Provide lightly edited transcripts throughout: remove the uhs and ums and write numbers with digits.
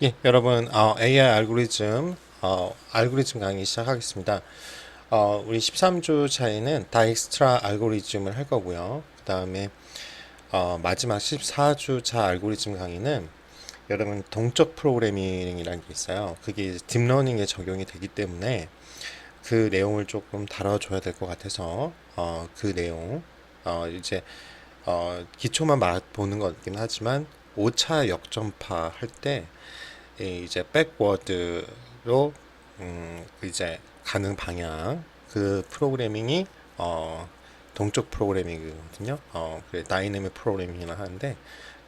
예, 여러분, AI 알고리즘 강의 시작하겠습니다. 우리 13주 차에는 다익스트라 알고리즘을 할 거고요. 그 다음에, 마지막 14주 차 알고리즘 강의는 여러분, 동적 프로그래밍이라는 게 있어요. 그게 이제 딥러닝에 적용이 되기 때문에 그 내용을 조금 다뤄줘야 될 것 같아서, 그 내용, 이제, 기초만 보는 거긴 하지만, 5차 역전파 할때 이제 백워드로 이제 가는 방향 그 프로그래밍이 동적 프로그래밍이거든요. 그래 다이내믹 프로그래밍이라 하는데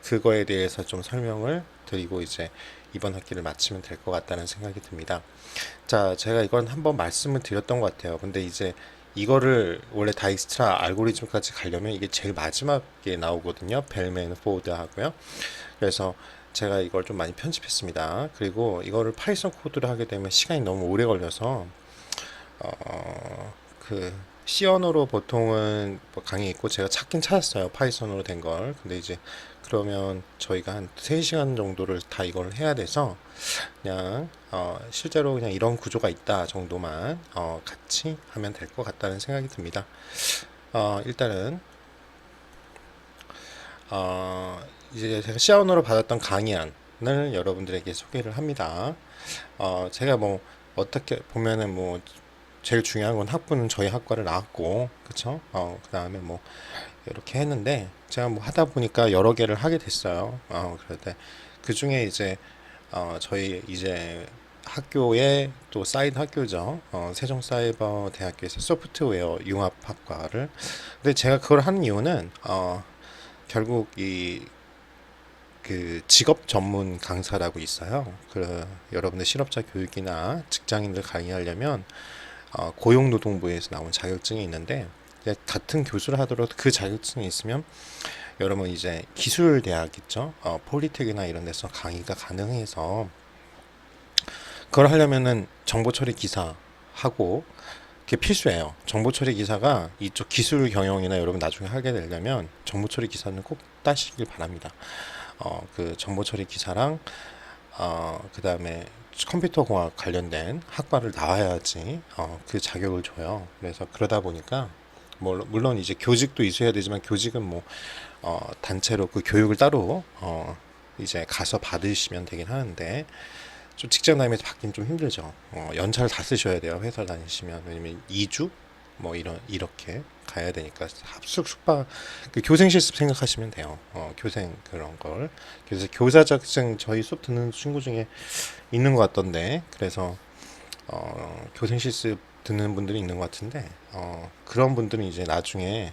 그거에 대해서 좀 설명을 드리고 이제 이번 학기를 마치면 될 것 같다는 생각이 듭니다. 자, 제가 이건 한번 말씀을 드렸던 것 같아요. 근데 이제 이거를 원래 다익스트라 알고리즘까지 가려면 이게 제일 마지막에 나오거든요. 벨맨 포드 하고요. 그래서 제가 이걸 좀 많이 편집했습니다. 그리고 이거를 파이썬 코드를 하게 되면 시간이 너무 오래 걸려서 그 C 언어로 보통은 뭐 강의 있고 제가 찾긴 찾았어요. 파이썬으로 된 걸. 근데 이제 그러면 저희가 한 3시간 정도를 다 이걸 해야 돼서 그냥 실제로 그냥 이런 구조가 있다 정도만 같이 하면 될 것 같다는 생각이 듭니다. 일단은 이제 제가 시아원으로 받았던 강의안을 여러분들에게 소개를 합니다. 제가 뭐 어떻게 보면은 뭐 제일 중요한 건 학부는 저희 학과를 나왔고, 그쵸? 그 다음에 뭐 이렇게 했는데 제가 뭐 하다 보니까 여러 개를 하게 됐어요. 그런데 그 중에 이제 저희 이제 학교의 또 사이드 학교죠. 세종사이버대학교에서 소프트웨어 융합학과를. 근데 제가 그걸 하는 이유는 결국 이 그 직업 전문 강사라고 있어요. 그 여러분들 실업자 교육이나 직장인들 강의하려면 고용노동부에서 나온 자격증이 있는데 같은 교수를 하더라도 그 자격증이 있으면 여러분 이제 기술 대학 있죠. 폴리텍이나 이런 데서 강의가 가능해서 그걸 하려면은 정보 처리 기사 하고 그게 필수예요. 정보 처리 기사가 이쪽 기술 경영이나 여러분 나중에 하게 되려면 정보 처리 기사는 꼭 따시길 바랍니다. 그 정보 처리 기사랑 그 다음에 컴퓨터 공학 관련된 학과를 나와야지 그 자격을 줘요. 그래서 그러다 보니까 물론 이제 교직도 있어야 되지만 교직은 뭐 단체로 그 교육을 따로 이제 가서 받으시면 되긴 하는데 좀 직장 다니면서 받기는 좀 힘들죠. 연차를 다 쓰셔야 돼요. 회사 다니시면 왜냐면 2주 뭐 이렇게 가야 되니까 합숙 숙박 그 교생 실습 생각하시면 돼요. 교생 그런 걸. 그래서 교사 자격증 저희 수업 듣는 친구 중에 있는 것 같던데 그래서 교생 실습 듣는 분들이 있는 것 같은데 그런 분들은 이제 나중에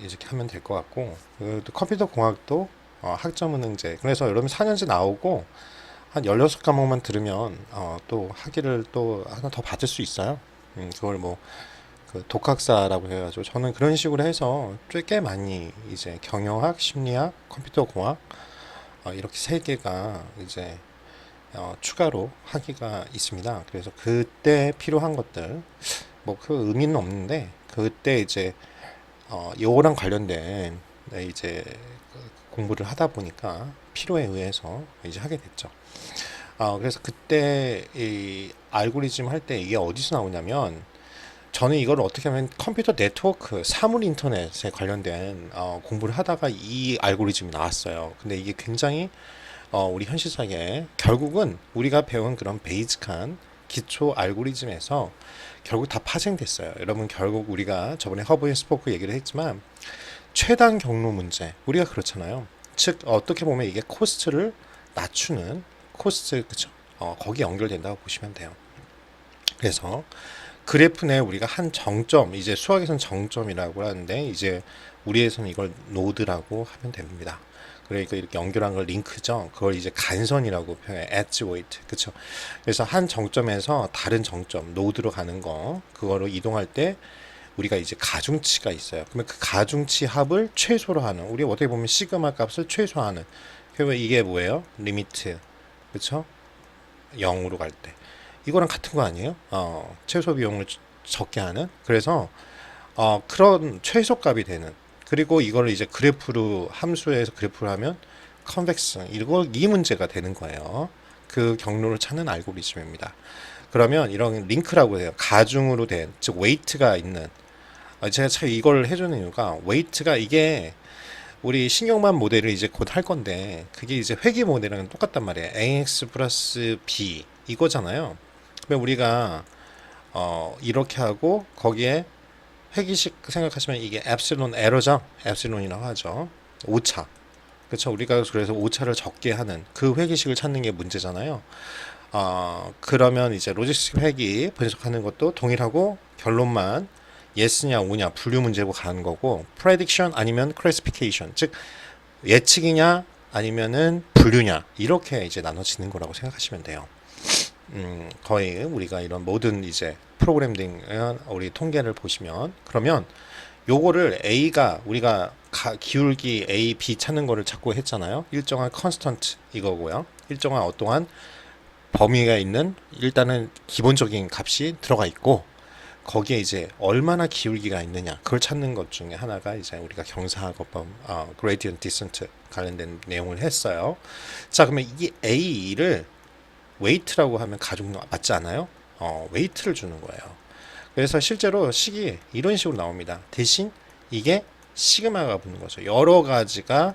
이렇게 하면 될 것 같고 또 컴퓨터 공학도 학점은 이제 그래서 여러분 4년제 나오고 한 16과목만 들으면 또 학위를 또 하나 더 받을 수 있어요. 그걸 뭐 그 독학사라고 해가지고 저는 그런 식으로 해서 꽤 많이 이제 경영학, 심리학, 컴퓨터 공학 이렇게 세 개가 이제 추가로 학위가 있습니다. 그래서 그때 필요한 것들 뭐 그 의미는 없는데 그때 이제 요거랑 관련된 네, 이제 공부를 하다 보니까 필요에 의해서 이제 하게 됐죠. 그래서 그때 이 알고리즘 할 때 이게 어디서 나오냐면 저는 이걸 어떻게 하면 컴퓨터 네트워크 사물 인터넷에 관련된 공부를 하다가 이 알고리즘이 나왔어요. 근데 이게 굉장히 우리 현실 세계에 결국은 우리가 배운 그런 베이직한 기초 알고리즘에서 결국 다 파생됐어요. 여러분 결국 우리가 저번에 허브 앤 스포크 얘기를 했지만 최단 경로 문제 우리가 그렇잖아요. 즉 어떻게 보면 이게 코스트를 낮추는 코스트 그쵸? 거기 연결된다고 보시면 돼요. 그래서 그래프 내 우리가 한 정점 이제 수학에서는 정점이라고 하는데 이제 우리에서는 이걸 노드라고 하면 됩니다. 그러니까 이렇게 연결한 걸 링크죠. 그걸 이제 간선이라고 표현해. 엣지 웨이트. 그쵸? 그래서 한 정점에서 다른 정점, 노드로 가는 거, 그거로 이동할 때 우리가 이제 가중치가 있어요. 그러면 그 가중치 합을 최소로 하는, 우리 어떻게 보면 시그마 값을 최소화하는. 그러면 이게 뭐예요? 리미트. 그쵸? 0으로 갈 때. 이거랑 같은 거 아니에요? 최소 비용을 적게 하는. 그래서 그런 최소값이 되는. 그리고 이걸 이제 그래프로 함수에서 그래프를 하면 컨벡스 이 문제가 되는 거예요. 그 경로를 찾는 알고리즘입니다. 그러면 이런 링크라고 해요. 가중으로 된, 즉 웨이트가 있는. 제가 참 이걸 해주는 이유가 웨이트가 이게 우리 신경만 모델을 이제 곧 할 건데 그게 이제 회귀 모델이랑 똑같단 말이에요. ax 플러스 b 이거잖아요. 그러면 우리가 이렇게 하고 거기에 회귀식 생각하시면 이게 엡실론 에러죠. 엡실론이라고 하죠. 오차. 그렇죠. 우리가 그래서 오차를 적게 하는 그 회귀식을 찾는 게 문제잖아요. 그러면 이제 로지스틱 회귀 분석하는 것도 동일하고 결론만 yes냐 o냐 분류 문제고 가는 거고 prediction 아니면 classification 즉 예측이냐 아니면은 분류냐 이렇게 이제 나눠지는 거라고 생각하시면 돼요. 거의 우리가 이런 모든 이제 프로그래밍 우리 통계를 보시면 그러면 요거를 A가 우리가 기울기 A, B 찾는 거를 자꾸 했잖아요. 일정한 컨스턴트 이거고요. 일정한 어떠한 범위가 있는 일단은 기본적인 값이 들어가 있고 거기에 이제 얼마나 기울기가 있느냐 그걸 찾는 것 중에 하나가 이제 우리가 경사학어법 gradient descent 관련된 내용을 했어요. 자 그러면 이 A를 웨이트라고 하면 가중 맞지 않아요? 웨이트를 주는 거예요. 그래서 실제로 식이 이런 식으로 나옵니다. 대신 이게 시그마가 붙는 거죠. 여러 가지가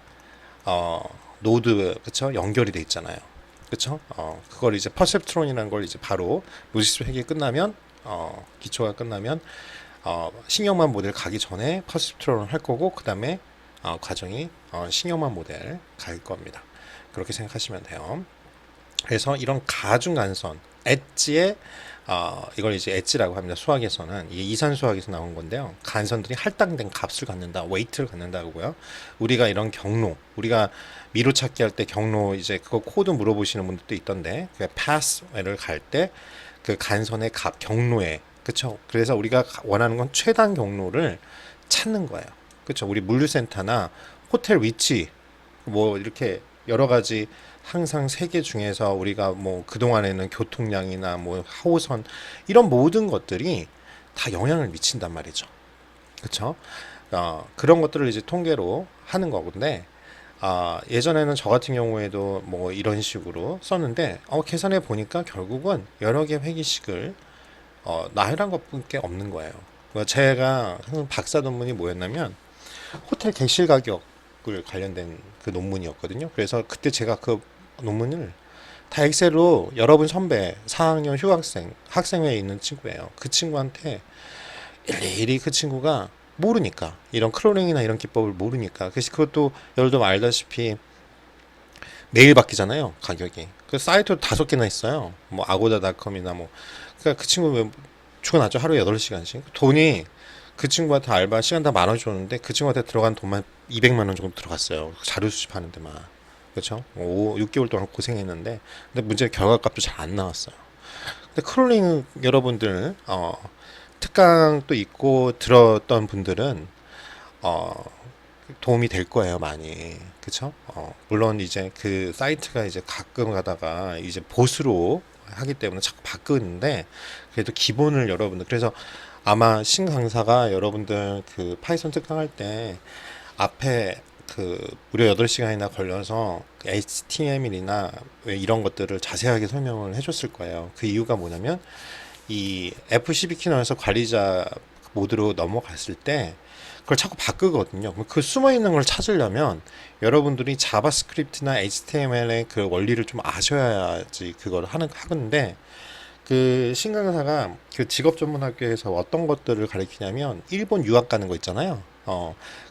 노드 그쵸 연결이 돼 있잖아요. 그쵸? 그걸 이제 퍼셉트론이라는 걸 이제 바로 로지스틱 회계 끝나면 기초가 끝나면 신경만 모델 가기 전에 퍼셉트론을 할 거고 그 다음에 과정이 신경만 모델 갈 겁니다. 그렇게 생각하시면 돼요. 그래서 이런 가중간선 엣지에 이걸 이제 엣지라고 합니다. 수학에서는 이게 이산 수학에서 나온 건데요. 간선들이 할당된 값을 갖는다, 웨이트를 갖는다고요. 우리가 이런 경로, 우리가 미로찾기 할 때 경로 이제 그거 코드 물어보시는 분들도 있던데, 그 path를 갈 때 그 간선의 값, 경로에 그쵸? 그래서 우리가 원하는 건 최단 경로를 찾는 거예요. 그쵸? 우리 물류센터나 호텔 위치 뭐 이렇게 여러 가지 항상 세계 중에서 우리가 뭐 그동안에는 교통량이나 뭐 하호선 이런 모든 것들이 다 영향을 미친단 말이죠. 그렇죠? 그런 것들을 이제 통계로 하는 거건데 예전에는 저 같은 경우에도 뭐 이런 식으로 썼는데 계산해 보니까 결국은 여러 개 회기식을 나열한 것밖에 없는 거예요. 제가 항상 박사 논문이 뭐였냐면 호텔 객실 가격을 관련된 그 논문이었거든요. 그래서 그때 제가 그 논문을 다 엑셀로 여러분 선배 4학년 휴학생 학생회에 있는 친구예요. 그 친구한테 일일이 그 친구가 모르니까 이런 크롤링이나 이런 기법을 모르니까 그래서 그것도 여러분도 알다시피 매일 바뀌잖아요 가격이. 그 사이트 5개나 있어요. 뭐 아고다닷컴이나 뭐 그러니까 그 친구 왜 죽어났죠. 하루에 8시간씩 돈이 그 친구한테 알바 시간 다 10,000원 줬는데 그 친구한테 들어간 돈만 200만 원 정도 들어갔어요. 자료 수집하는 데만. 그렇죠? 6개월 동안 고생했는데 근데 문제 결과값도 잘 안 나왔어요. 근데 크롤링 여러분들 특강도 있고 들었던 분들은 도움이 될 거예요 많이. 그쵸? 물론 이제 그 사이트가 이제 가끔 가다가 이제 보수로 하기 때문에 자꾸 바꾸는데 그래도 기본을 여러분들 그래서 아마 신 강사가 여러분들 그 파이썬 특강할 때 앞에 그 무려 8시간이나 걸려서 HTML이나 이런 것들을 자세하게 설명을 해줬을 거예요. 그 이유가 뭐냐면 이 F12 키너에서 관리자 모드로 넘어갔을 때 그걸 자꾸 바꾸거든요. 그 숨어 있는 걸 찾으려면 여러분들이 자바스크립트나 HTML의 그 원리를 좀 아셔야지 그걸 하는데 그 신강사가 그 직업전문학교에서 어떤 것들을 가르치냐면 일본 유학 가는 거 있잖아요.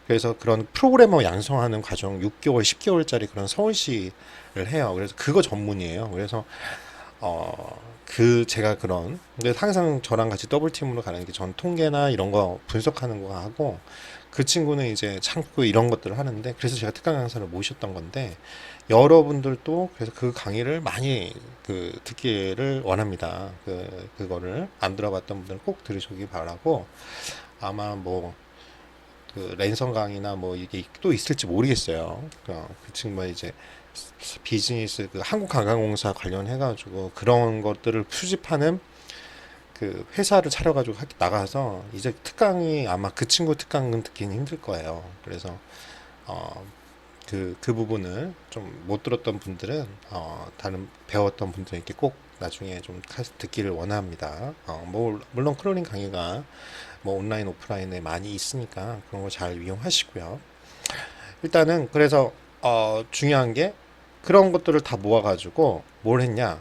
그래서 그런 프로그래머 양성하는 과정 6개월, 10개월짜리 그런 서울시를 해요. 그래서 그거 전문이에요. 그래서 제가 그런 근데 항상 저랑 같이 더블팀으로 가는 게 전 통계나 이런 거 분석하는 거 하고 그 친구는 이제 창구 이런 것들을 하는데 그래서 제가 특강 강사를 모셨던 건데 여러분들도 그래서 그 강의를 많이 듣기를 원합니다. 그거를 안 들어봤던 분들은 꼭 들으시기 바라고 아마 뭐 그 랜선 강의나 뭐 이게 또 있을지 모르겠어요. 그 친구가 이제 비즈니스 그 한국관광공사 관련해가지고 그런 것들을 수집하는 그 회사를 차려가지고 나가서 이제 특강이 아마 그 친구 특강은 듣기는 힘들 거예요. 그래서 그 부분을 좀 못 들었던 분들은 다른 배웠던 분들에게 꼭 나중에 좀 듣기를 원합니다. 뭐 물론 클로링 강의가 뭐 온라인 오프라인에 많이 있으니까 그런 거 잘 이용하시고요. 일단은 그래서 중요한 게 그런 것들을 다 모아가지고 뭘 했냐?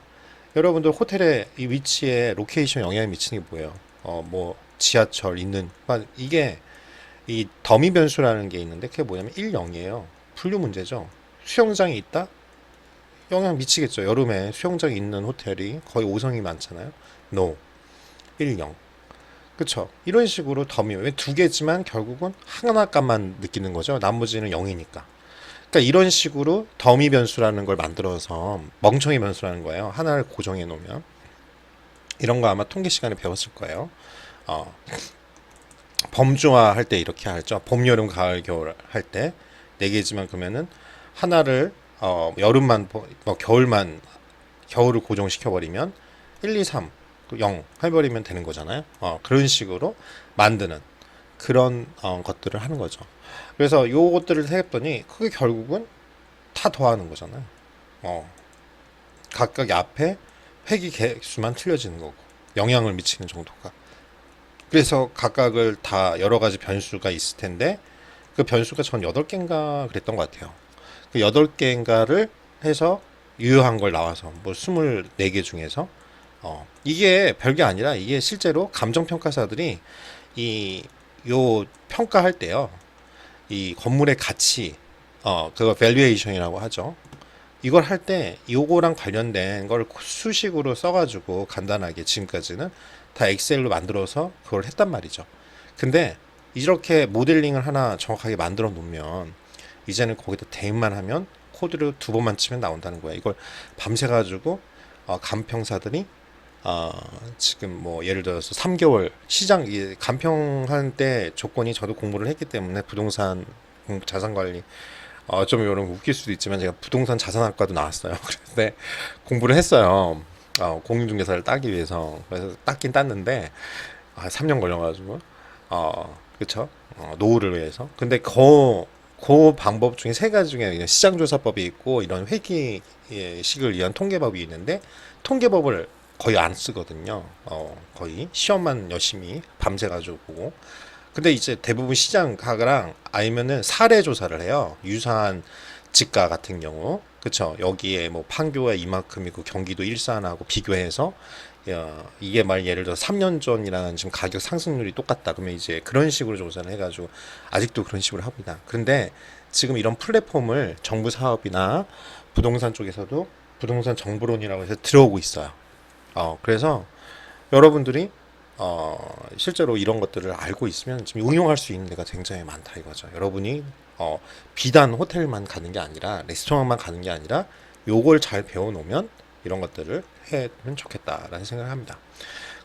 여러분들 호텔의 이 위치에 로케이션 영향을 미치는 게 뭐예요? 뭐 지하철 있는 이게 이 더미 변수라는 게 있는데 그게 뭐냐면 1, 0이에요. 분류 문제죠. 수영장이 있다? 영향 미치겠죠. 여름에 수영장이 있는 호텔이 거의 5성이 많잖아요. No. 1, 0. 그쵸. 이런 식으로 더미, 왜 두 개지만 결국은 하나 값만 느끼는 거죠. 나머지는 0이니까. 그러니까 이런 식으로 더미 변수라는 걸 만들어서 멍청이 변수라는 거예요. 하나를 고정해 놓으면. 이런 거 아마 통계 시간에 배웠을 거예요. 어, 범주화 할 때 이렇게 하죠. 봄, 여름, 가을, 겨울 할 때 네 개지만 그러면은 하나를 여름만 뭐 겨울만 겨울을 고정시켜 버리면 1, 2, 3, 0 해버리면 되는 거잖아요. 그런 식으로 만드는 그런 것들을 하는 거죠. 그래서 요것들을 해봤더니 그게 결국은 다 더하는 거잖아요. 각각 앞에 회기 개수만 틀려지는 거고 영향을 미치는 정도가. 그래서 각각을 다 여러 가지 변수가 있을 텐데 그 변수가 전 8개인가 그랬던 것 같아요. 그 8개인가를 해서 유효한 걸 나와서 뭐 24개 중에서 이게 별게 아니라 이게 실제로 감정평가사들이 이 요 평가할 때요. 이 건물의 가치 그거 밸류에이션이라고 하죠. 이걸 할 때 요거랑 관련된 걸 수식으로 써가지고 간단하게 지금까지는 다 엑셀로 만들어서 그걸 했단 말이죠. 근데 이렇게 모델링을 하나 정확하게 만들어 놓으면 이제는 거기다 대입만 하면 코드를 2번만 치면 나온다는 거야. 이걸 밤새 가지고 간평사들이 지금 뭐 예를 들어서 3개월 시장 간평할 때 조건이 저도 공부를 했기 때문에 부동산 자산관리 좀 이런 거 웃길 수도 있지만 제가 부동산 자산학과도 나왔어요. 그런데 공부를 했어요. 공인중개사를 따기 위해서. 그래서 따긴 땄는데 3년 걸려가지고 그쵸? 노후를 위해서. 근데 그 방법 중에 세 가지 중에 그냥 시장조사법이 있고 이런 회계식을 위한 통계법이 있는데 통계법을 거의 안 쓰거든요. 거의 시험만 열심히 밤새 가지고 보고. 근데 이제 대부분 시장가랑 아니면은 사례 조사를 해요. 유사한 집가 같은 경우. 그쵸. 여기에 뭐 판교에 이만큼이고 경기도 일산하고 비교해서 이게 예를 들어 3년 전이랑 지금 가격 상승률이 똑같다. 그러면 이제 그런 식으로 조사를 해가지고 아직도 그런 식으로 합니다. 그런데 지금 이런 플랫폼을 정부 사업이나 부동산 쪽에서도 부동산 정보론이라고 해서 들어오고 있어요. 그래서 여러분들이 실제로 이런 것들을 알고 있으면 지금 응용할 수 있는 데가 굉장히 많다 이거죠. 여러분이 비단 호텔만 가는 게 아니라 레스토랑만 가는 게 아니라 요걸 잘 배워놓으면 이런 것들을 해면 좋겠다라는 생각을 합니다.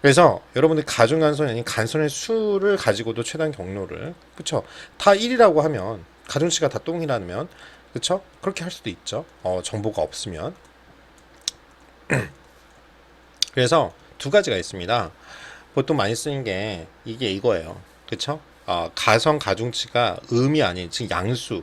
그래서 여러분들 가중간선이 아닌 간선의 수를 가지고도 최단 경로를 그쵸? 다 1이라고 하면 가중치가 다 똥이라면 그쵸? 그렇게 할 수도 있죠. 정보가 없으면. 그래서 두 가지가 있습니다. 보통 많이 쓰는 게 이게 이거예요. 그쵸? 가성 가중치가 음이 아닌 즉 양수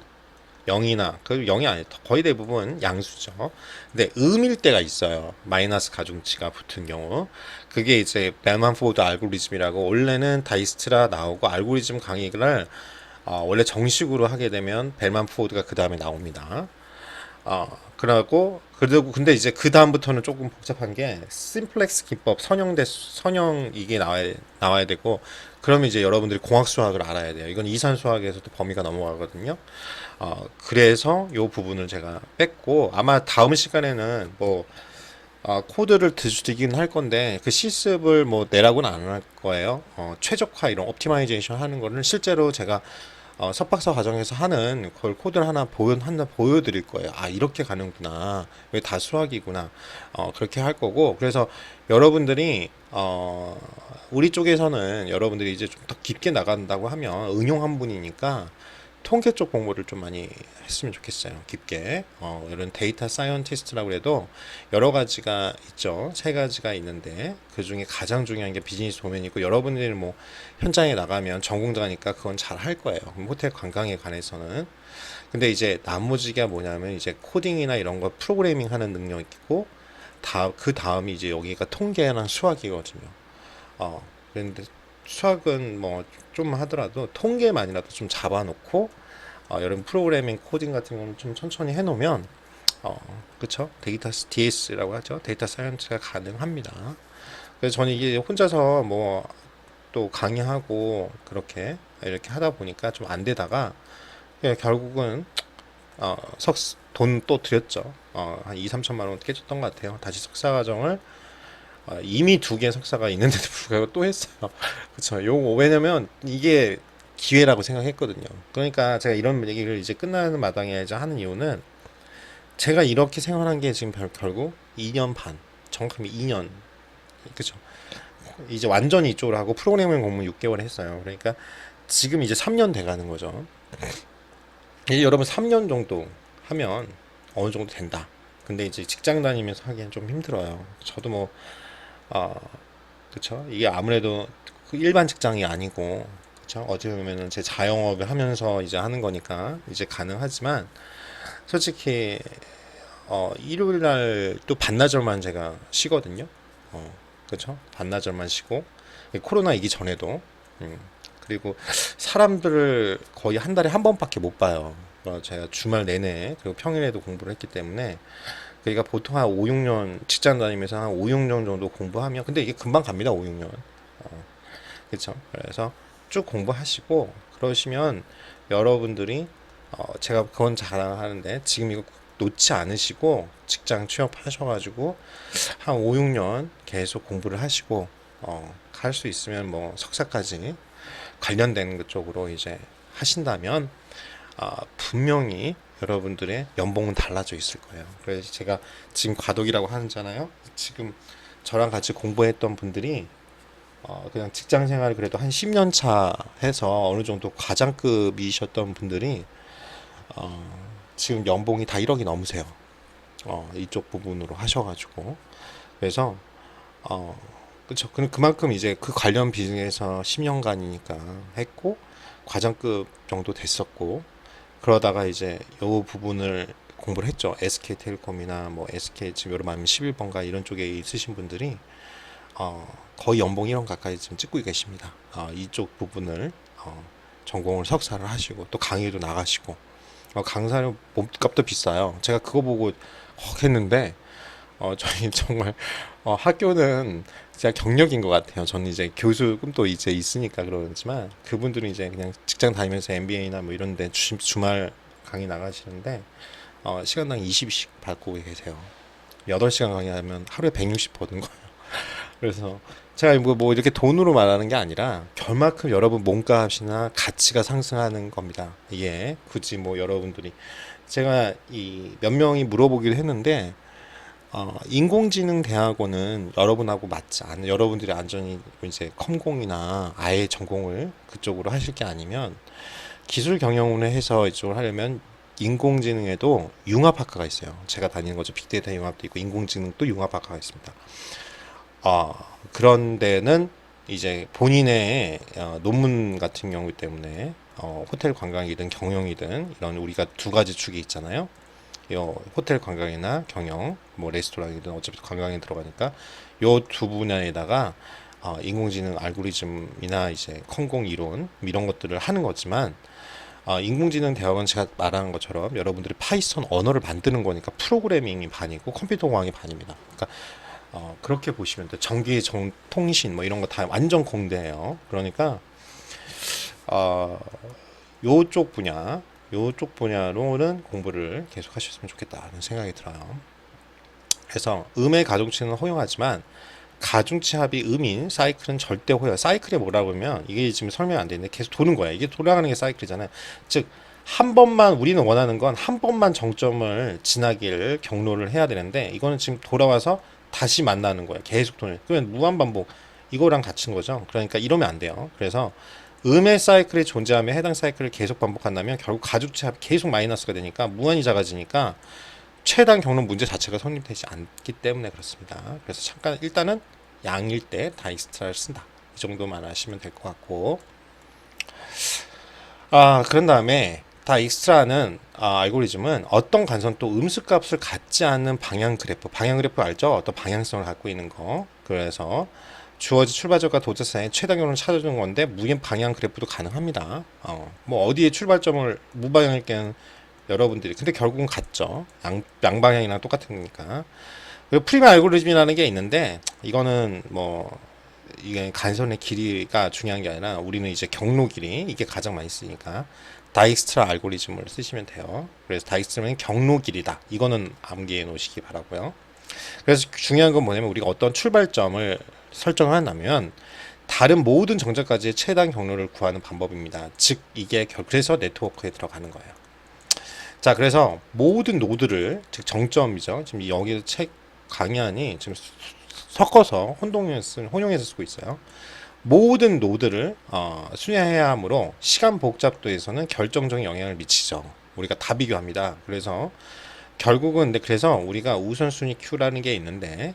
0이나 그 0이 아니 거의 대부분 양수죠. 근데 음일 때가 있어요. 마이너스 가중치가 붙은 경우. 그게 이제 벨만 포드 알고리즘이라고 원래는 다이스트라 나오고 알고리즘 강의를 원래 정식으로 하게 되면 벨만 포드가 그 다음에 나옵니다. 그러고 그리고 근데 이제 그 다음부터는 조금 복잡한 게 심플렉스 기법 선형 이게 나와야 되고 그러면 이제 여러분들이 공학 수학을 알아야 돼요. 이건 이산 수학에서도 범위가 넘어가거든요. 그래서 요 부분을 제가 뺐고 아마 다음 시간에는 뭐 코드를 들추기는 할 건데 그 실습을 뭐 내라고는 안 할 거예요. 최적화 이런 옵티마이제이션 하는 거는 실제로 제가 석박사 과정에서 하는 그걸 코드를 하나 보여드릴 거예요. 이렇게 가는구나. 왜 다 수학이구나. 그렇게 할 거고. 그래서 여러분들이, 우리 쪽에서는 여러분들이 이제 좀 더 깊게 나간다고 하면 응용 한 분이니까 통계 쪽 공부를 좀 많이 했으면 좋겠어요. 깊게. 이런 데이터 사이언티스트라고 해도 여러 가지가 있죠. 세 가지가 있는데 그 중에 가장 중요한 게 비즈니스 도면이고, 여러분들이 뭐 현장에 나가면 전공자니까 그건 잘 할 거예요. 호텔 관광에 관해서는. 근데 이제 나머지가 뭐냐면 이제 코딩이나 이런 거 프로그래밍 하는 능력이 있고, 그 다음이 이제 여기가 통계랑 수학이거든요. 그런데 수학은 뭐 좀 하더라도 통계만이라도 좀 잡아놓고, 여러분 프로그래밍 코딩 같은 거는 좀 천천히 해놓으면, 그쵸? 데이터 DS라고 하죠. 데이터 사이언스가 가능합니다. 그래서 저는 이게 혼자서 뭐 또 강의하고 그렇게 이렇게 하다 보니까 좀 안 되다가, 결국은 돈 또 들였죠. 한 2, 3천만 원 깨졌던 것 같아요. 다시 석사 과정을, 이미 두 개 석사가 있는데도 불구하고 또 했어요. 그쵸. 왜냐면 이게 기회라고 생각했거든요. 그러니까 제가 이런 얘기를 이제 끝나는 마당에 이제 하는 이유는, 제가 이렇게 생활한 게 지금 결국 2년 반, 정확하면 2년, 그쵸. 이제 완전히 이쪽으로 하고 프로그래밍 공부 6개월 했어요. 그러니까 지금 이제 3년 돼 가는 거죠. 이제 여러분 3년 정도 하면 어느 정도 된다. 근데 이제 직장 다니면서 하기엔 좀 힘들어요. 저도 뭐, 아, 그쵸. 이게 아무래도 그 일반 직장이 아니고, 그쵸. 어떻게 보면은 제 자영업을 하면서 이제 하는 거니까 이제 가능하지만, 솔직히, 일요일 날 또 반나절만 제가 쉬거든요. 그쵸. 반나절만 쉬고, 코로나이기 전에도, 음, 그리고 사람들을 거의 한 달에 한 번밖에 못 봐요. 제가 주말 내내 그리고 평일에도 공부를 했기 때문에, 그러니까 보통 한 5, 6년 직장 다니면서 한 5, 6년 정도 공부하면, 근데 이게 금방 갑니다. 5, 6년. 그렇죠. 그래서 쭉 공부하시고 그러시면 여러분들이, 제가 그건 자랑하는데 지금 이거 놓지 않으시고 직장 취업하셔가지고 한 5, 6년 계속 공부를 하시고, 할 수 있으면 뭐 석사까지 관련된 그쪽으로 이제 하신다면, 분명히 여러분들의 연봉은 달라져 있을 거예요. 그래서 제가 지금 과도기라고 하잖아요. 지금 저랑 같이 공부했던 분들이, 그냥 직장 생활을 그래도 한 10년 차 해서 어느 정도 과장급이셨던 분들이, 지금 연봉이 다 1억이 넘으세요. 이쪽 부분으로 하셔가지고. 그래서, 그쵸. 그만큼 이제 그 관련 비즈니스에서 10년간이니까 했고, 과장급 정도 됐었고, 그러다가 이제 요 부분을 공부를 했죠. SK텔레콤이나 뭐 SK 지금 여러 말 11번가 이런 쪽에 있으신 분들이, 거의 연봉 1원 가까이 지금 찍고 계십니다. 이쪽 부분을, 전공을 석사를 하시고 또 강의도 나가시고, 강사는 몸값도 비싸요. 제가 그거 보고 했는데, 저희 정말, 학교는 진짜 경력인 것 같아요. 저는 이제 교수 꿈도 이제 있으니까 그러지만, 그분들은 이제 그냥 직장 다니면서 MBA나 뭐 이런 데 주말 강의 나가시는데, 시간당 20씩 받고 계세요. 8시간 강의하면 하루에 160 버는 거예요. 그래서 제가 뭐 이렇게 돈으로 말하는 게 아니라 결만큼 여러분 몸값이나 가치가 상승하는 겁니다. 이게 굳이 뭐 여러분들이, 제가 이 몇 명이 물어보기도 했는데, 인공지능 대학원은 여러분하고 맞지 않은, 여러분들이 안전히 이제 컴공이나 아예 전공을 그쪽으로 하실 게 아니면, 기술 경영을 해서 이쪽을 하려면 인공지능에도 융합학과가 있어요. 제가 다니는 거죠. 빅데이터 융합도 있고 인공지능도 융합학과가 있습니다. 그런 데는 이제 본인의, 논문 같은 경우 때문에, 호텔 관광이든 경영이든 이런 우리가 두 가지 축이 있잖아요. 요 호텔 관광이나 경영, 뭐 레스토랑이든 어차피 관광에 들어가니까 요 두 분야에다가, 인공지능 알고리즘이나 이제 컴공 이론 이런 것들을 하는 거지만, 인공지능 대학은 제가 말한 것처럼 여러분들이 파이썬 언어를 만드는 거니까 프로그래밍이 반이고 컴퓨터 공학이 반입니다. 그러니까, 그렇게 보시면 돼요. 전기, 통신 뭐 이런 거 다 완전 공대예요. 그러니까, 어, 요쪽 분야로는 공부를 계속 하셨으면 좋겠다는 생각이 들어요. 그래서 음의 가중치는 허용하지만 가중치 합이 음인 사이클은 절대 허용. 사이클이 뭐라고 하면, 이게 지금 설명 안 되는데 계속 도는 거야. 이게 돌아가는 게 사이클이잖아요. 즉, 한 번만, 우리는 원하는 건 한 번만 정점을 지나길 경로를 해야 되는데, 이거는 지금 돌아와서 다시 만나는 거예요. 계속 도는. 그러면 무한 반복. 이거랑 같은 거죠. 그러니까 이러면 안 돼요. 그래서 음의 사이클이 존재하며 해당 사이클을 계속 반복한다면 결국 가중치 합이 계속 마이너스가 되니까 무한히 작아지니까 최단 경로 문제 자체가 성립되지 않기 때문에 그렇습니다. 그래서 잠깐 일단은 양일 때 다익스트라를 쓴다. 이 정도만 아시면 될 것 같고, 그런 다음에 다익스트라는 알고리즘은 어떤 간선 또 음수값을 갖지 않는 방향 그래프 알죠? 어떤 방향성을 갖고 있는 거. 그래서 주어진 출발점과 도착사의 최단 경로를 찾아주는 건데 무限방향 그래프도 가능합니다. 뭐 어디에 출발점을 무방향일 때는 여러분들이 근데 결국은 같죠. 양방향이랑 똑같은 거니까. 그리고 프리마 알고리즘이라는 게 있는데 이거는 뭐 이게 간선의 길이가 중요한 게 아니라 우리는 이제 경로 길이 이게 가장 많이 쓰니까 다익스트라 알고리즘을 쓰시면 돼요. 그래서 다익스트라는 경로 길이다. 이거는 암기해 놓으시기 바라고요. 그래서 중요한 건 뭐냐면 우리가 어떤 출발점을 설정을 한다면 다른 모든 정점까지의 최단 경로를 구하는 방법입니다. 즉 이게 그래서 네트워크에 들어가는 거예요. 자, 그래서 모든 노드를 즉 정점이죠. 지금 여기 책 강의안이 지금 섞어서 혼용해서 쓰고 있어요. 모든 노드를 순회해야 하므로 시간 복잡도에서는 결정적인 영향을 미치죠. 우리가 다 비교합니다. 그래서 결국은 근데 그래서 우리가 우선순위 Q라는 게 있는데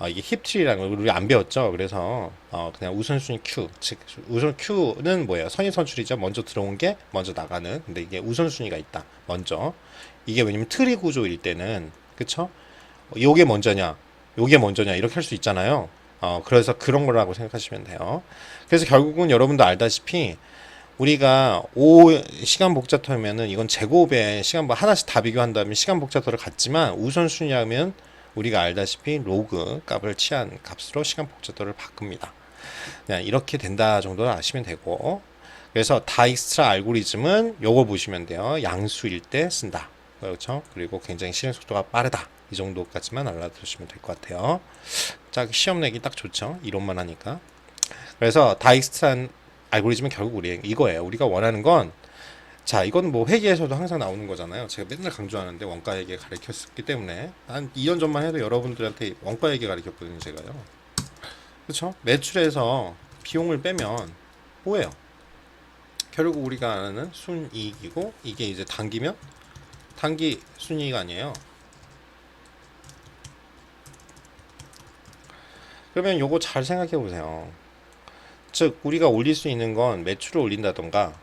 이게 힙트리라는 걸 우리 안 배웠죠. 그래서 그냥 우선순위 Q, 즉 우선 Q는 뭐예요? 선의선출이죠. 먼저 들어온 게 먼저 나가는. 근데 이게 우선순위가 있다. 먼저 이게 왜냐면 트리 구조일 때는 그쵸? 요게 먼저냐, 요게 먼저냐 이렇게 할 수 있잖아요. 그래서 그런 거라고 생각하시면 돼요. 그래서 결국은 여러분도 알다시피 우리가 시간 복잡터면은 이건 제곱에 시간 하나씩 다 비교한다면 시간 복잡터를 갖지만 우선순위하면 우리가 알다시피 로그 값을 취한 값으로 시간 복잡도를 바꿉니다. 그냥 이렇게 된다 정도는 아시면 되고, 그래서 다익스트라 알고리즘은 요거 보시면 돼요. 양수일 때 쓴다. 그렇죠? 그리고 굉장히 실행 속도가 빠르다. 이 정도까지만 알아두시면 될 것 같아요. 자, 시험 내기 딱 좋죠. 이론만 하니까. 그래서 다익스트라 알고리즘은 결국 우리 이거예요. 우리가 원하는 건 자, 이건 뭐 회계에서도 항상 나오는 거잖아요. 제가 맨날 강조하는데 원가 회계 가르쳤기 때문에 한 2년 전만 해도 여러분들한테 원가 회계 가르쳤거든요, 제가요. 그렇죠? 매출에서 비용을 빼면 뭐예요? 결국 우리가 아는 순이익이고 이게 이제 단기면 단기 순이익 아니에요. 그러면 요거 잘 생각해 보세요. 즉 우리가 올릴 수 있는 건 매출을 올린다던가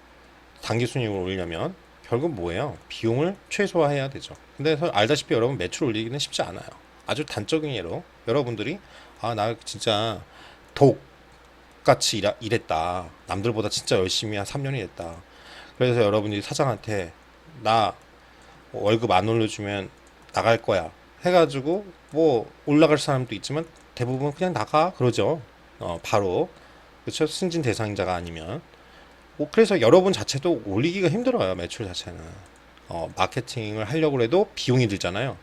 단기 순이익을 올리려면 결국 뭐예요? 비용을 최소화해야 되죠. 근데 알다시피 여러분 매출 올리기는 쉽지 않아요. 아주 단적인 예로 여러분들이 나 진짜 독같이 일했다. 남들보다 진짜 열심히 한 3년이 됐다. 그래서 여러분들이 사장한테 나 월급 안 올려주면 나갈 거야 해가지고 뭐 올라갈 사람도 있지만 대부분 그냥 나가 그러죠. 바로 그렇죠. 승진 대상자가 아니면 그래서 여러분 자체도 올리기가 힘들어요. 매출 자체는 마케팅을 하려고 해도 비용이 들잖아요.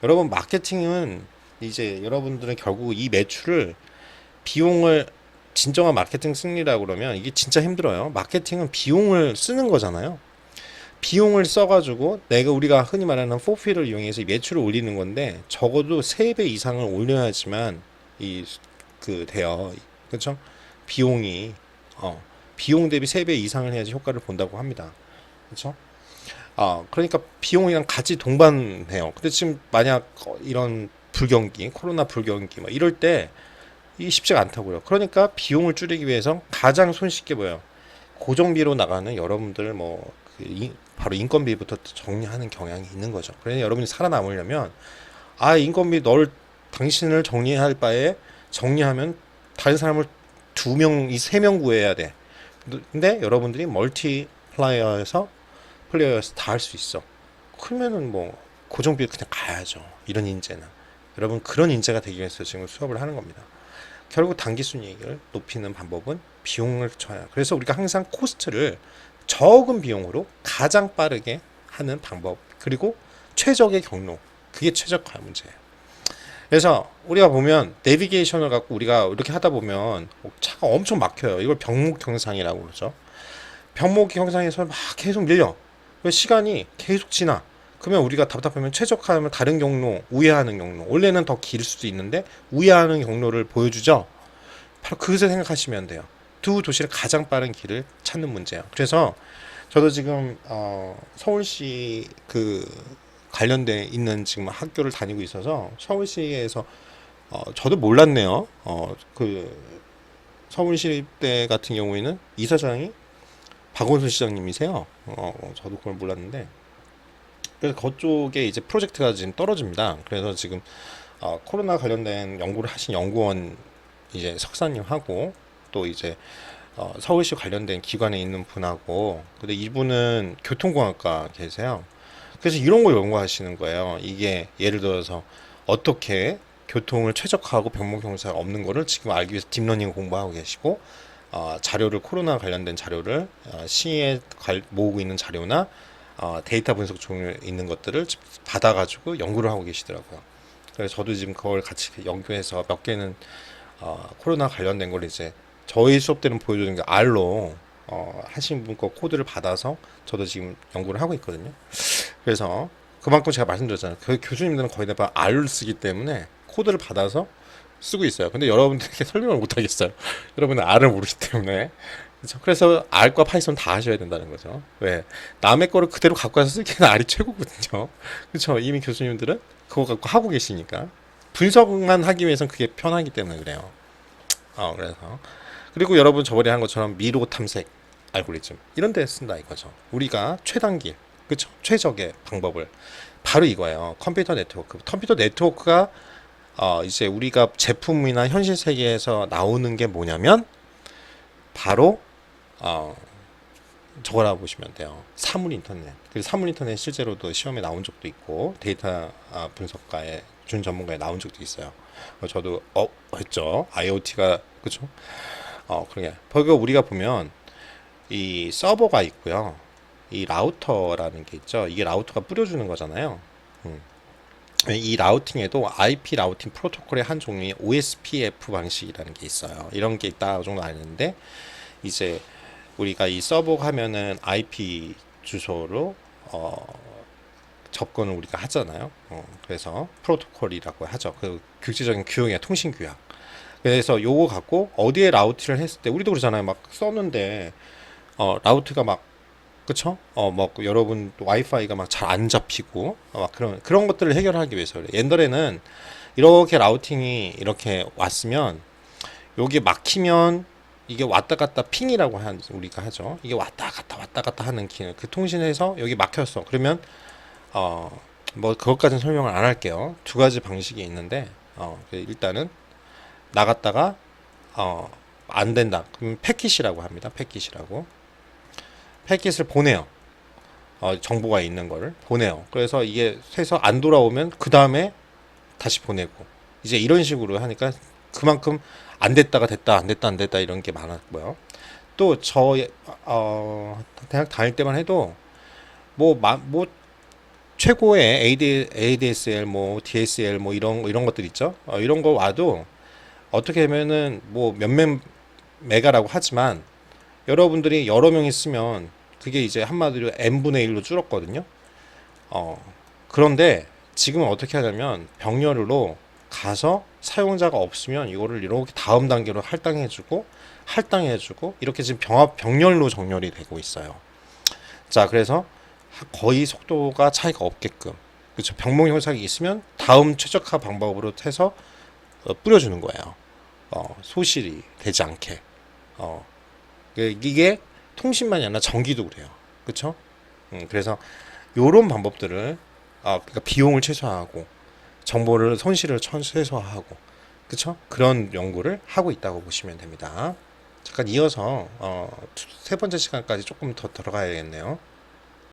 여러분 마케팅은 이제 여러분들은 결국 이 매출을 비용을 진정한 마케팅 승리라고 그러면 이게 진짜 힘들어요. 마케팅은 비용을 쓰는 거잖아요. 비용을 써가지고 우리가 흔히 말하는 포피를 이용해서 매출을 올리는 건데 적어도 3배 이상을 올려야지만 돼요. 그렇죠? 비용이 비용 대비 3배 이상을 해야지 효과를 본다고 합니다. 그렇죠? 그러니까 비용이랑 같이 동반해요. 근데 지금 만약 이런 불경기, 코로나 불경기 막 이럴 때 이 쉽지가 않다고요. 그러니까 비용을 줄이기 위해서 가장 손쉽게 뭐예요? 고정비로 나가는 여러분들 바로 인건비부터 정리하는 경향이 있는 거죠. 그래서 여러분이 살아남으려면 인건비 당신을 정리할 바에 정리하면 다른 사람을 2명, 3명 구해야 돼. 근데 여러분들이 플레이어에서 다 할 수 있어. 그러면은 고정비 그냥 가야죠. 이런 인재는. 여러분 그런 인재가 되기 위해서 지금 수업을 하는 겁니다. 결국 단기 순이익을 높이는 방법은 비용을 쳐야. 그래서 우리가 항상 코스트를 적은 비용으로 가장 빠르게 하는 방법 그리고 최적의 경로 그게 최적화 문제예요. 그래서 우리가 보면 내비게이션을 갖고 우리가 이렇게 하다 보면 차가 엄청 막혀요. 이걸 병목 경상이라고 그러죠. 병목 경상에서 막 계속 밀려. 시간이 계속 지나. 그러면 우리가 답답하면 최적화하면 다른 경로, 우회하는 경로. 원래는 더 길 수도 있는데 우회하는 경로를 보여주죠. 바로 그것을 생각하시면 돼요. 두 도시를 가장 빠른 길을 찾는 문제예요. 그래서 저도 지금 서울시 그 관련돼 있는 지금 학교를 다니고 있어서 서울시에서 저도 몰랐네요. 그 서울시립대 같은 경우에는 이사장이 박원순 시장님이세요. 저도 그걸 몰랐는데 그래서 그쪽에 이제 프로젝트가 지금 떨어집니다. 그래서 지금 코로나 관련된 연구를 하신 연구원 이제 석사님하고 또 이제 서울시 관련된 기관에 있는 분하고 근데 이분은 교통공학과 계세요. 그래서 이런 걸 연구하시는 거예요. 이게 예를 들어서 어떻게 교통을 최적화하고 병목형사가 없는 거를 지금 알기 위해서 딥러닝 공부하고 계시고 자료를 코로나 관련된 자료를 시에 모으고 있는 자료나 데이터 분석 중에 있는 것들을 받아가지고 연구를 하고 계시더라고요. 그래서 저도 지금 그걸 같이 연구해서 몇 개는 코로나 관련된 걸 이제 저희 수업 때는 보여주는 게 R로 하신 분 거 코드를 받아서 저도 지금 연구를 하고 있거든요. 그래서 그만큼 제가 말씀드렸잖아요. 그 교수님들은 거의 다 R를 쓰기 때문에 코드를 받아서 쓰고 있어요. 근데 여러분들에게 설명을 못 하겠어요. 여러분은 R을 모르기 때문에. 그렇죠? 그래서 R과 파이썬 다 하셔야 된다는 거죠. 왜? 남의 거를 그대로 갖고 와서 쓰기에는 R이 최고거든요. 그렇죠? 이미 교수님들은 그거 갖고 하고 계시니까. 분석만 하기 위해서는 그게 편하기 때문에 그래요. 그래서. 그리고 여러분 저번에 한 것처럼 미로 탐색 알고리즘 이런 데 쓴다 이거죠. 우리가 최단길, 그렇죠? 최적의 방법을 바로 이거예요. 컴퓨터 네트워크. 컴퓨터 네트워크가 이제 우리가 제품이나 현실 세계에서 나오는 게 뭐냐면 바로 저거라고 보시면 돼요. 사물 인터넷. 그 사물 인터넷 실제로도 시험에 나온 적도 있고 데이터 분석가의 준 전문가에 나온 적도 있어요. 저도 했죠. IoT가 그렇죠? 그러게. 거기 우리가 보면 이 서버가 있고요. 이 라우터라는 게 있죠. 이게 라우터가 뿌려주는 거잖아요. 이 라우팅에도 IP 라우팅 프로토콜의 한 종류의 OSPF 방식이라는 게 있어요. 이런 게 있다 정도 아는데 이제 우리가 이 서버 하면은 IP 주소로 접근을 우리가 하잖아요. 그래서 프로토콜이라고 하죠. 그 국제적인 규형이야, 통신 규약. 그래서 요거 갖고 어디에 라우트를 했을 때 우리도 그러잖아요. 막 썼는데 라우트가 막 그쵸? 뭐 여러분 와이파이가 막 잘 안 잡히고 막 그런 것들을 해결하기 위해서 그래. 옛날에는 이렇게 라우팅이 이렇게 왔으면 여기 막히면 이게 왔다 갔다 핑이라고 우리가 하죠. 이게 왔다 갔다 하는 기능. 그 통신에서 여기 막혔어. 그러면 뭐 그것까지는 설명을 안 할게요. 두 가지 방식이 있는데 일단은 나갔다가 안 된다. 그럼 패킷이라고 합니다. 패킷이라고. 패킷을 보내요. 정보가 있는 거를 보내요. 그래서 이게 해서 안 돌아오면 그 다음에 다시 보내고 이제 이런 식으로 하니까 그만큼 안 됐다가 됐다 안 됐다 안 됐다 이런 게 많았고요. 또 저 대학 다닐 때만 해도 뭐 최고의 ADSL 뭐 DSL 뭐 이런 것들 있죠. 이런 거 와도 어떻게 하면은 뭐 몇몇 메가라고 하지만 여러분들이 여러 명이 쓰면 그게 이제 한마디로 n분의 1로 줄었거든요. 그런데 지금은 어떻게 하냐면 병렬로 가서 사용자가 없으면 이거를 이렇게 다음 단계로 할당해주고 이렇게 지금 병렬로 정렬이 되고 있어요. 자, 그래서 거의 속도가 차이가 없게끔 그렇죠. 병목 형상이 있으면 다음 최적화 방법으로 해서 뿌려주는 거예요. 소실이 되지 않게. 이게 통신만이 아니라 전기도 그래요. 그렇죠? 그래서 요런 방법들을 그러니까 비용을 최소화하고 정보를 손실을 최소화하고 그렇죠? 그런 연구를 하고 있다고 보시면 됩니다. 잠깐 이어서 세 번째 시간까지 조금 더 들어가야겠네요.